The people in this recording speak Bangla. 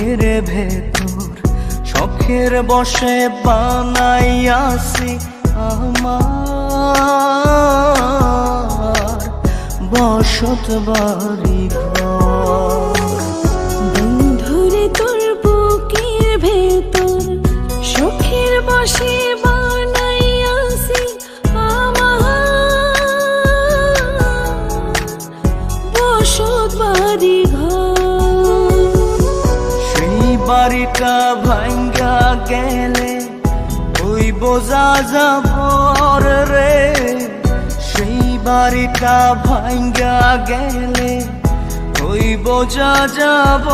বুকের ভেতর শখের বসে বানাইয়াছি আমার বসত বাড়ি ঘর। বন্ধুরে তোর বুকের ভেতর শখের বসে বানাইয়াছি আমার বসত বাড়ি ঘর। সেই বাড়িটা ভাঙ্গা গেলে ওই বোঝা যাবর রে, সেই বাড়িটা ভাঙ্গা গেলে ওই বোঝা যাব।